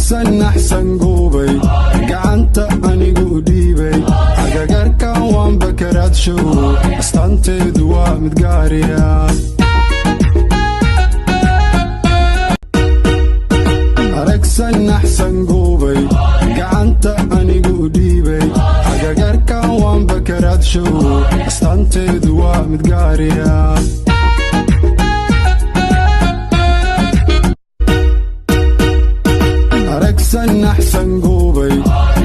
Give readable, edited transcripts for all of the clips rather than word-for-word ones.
aragsan axsan goobay gacanta anigu dhiibay agagarkan waan bakaraadshow astaanteedu waa mid gaariya aragsan axsan goobay gacanta anigu dhiibay agagarkan waan bakaraadshow astaanteedu waa mid gaariya aragsan axsan goobay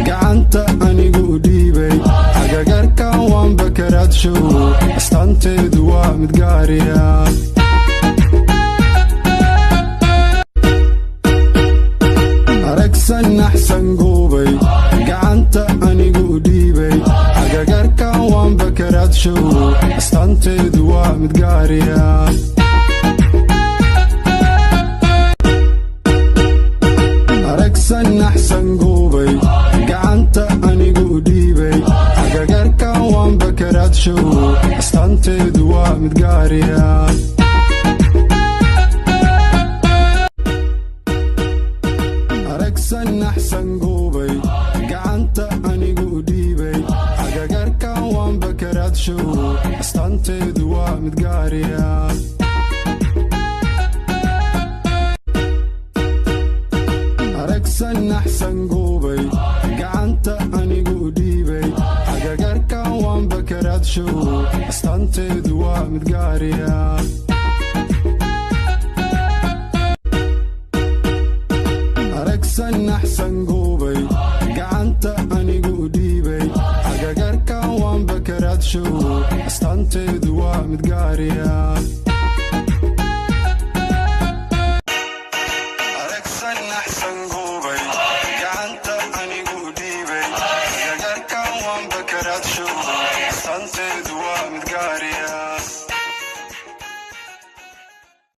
gacanta anigu dhiibay agagarkan waan bakaraadshow astaanteedu waa mid gaariya aragsan axsan goobay gacanta anigu dhiibay agagarkan waan bakaraadshow astaanteedu waa mid gaariya aragsan axsan goobay gacanta anigu dhiibay agagarkan waan bakaraadshow astaanteedu waa mid gaariya aragsan axsan goobay gacanta anigu dhiibay agagarkan waan bakaraadshow astaanteedu waa mid gaariya aragsan axsan goobay gacanta anigu dhiibay agagarkan waan bakaraadshow astaanteedu waa mid gaariya aragsan axsan goobay gacanta anigu dhiibay agagarkan waan bakaraadshow astaanteedu waa mid gaariya aragsan axsan goobay gacanta anigu dhiibay agagarkan waan bakaraadshow astaanteedu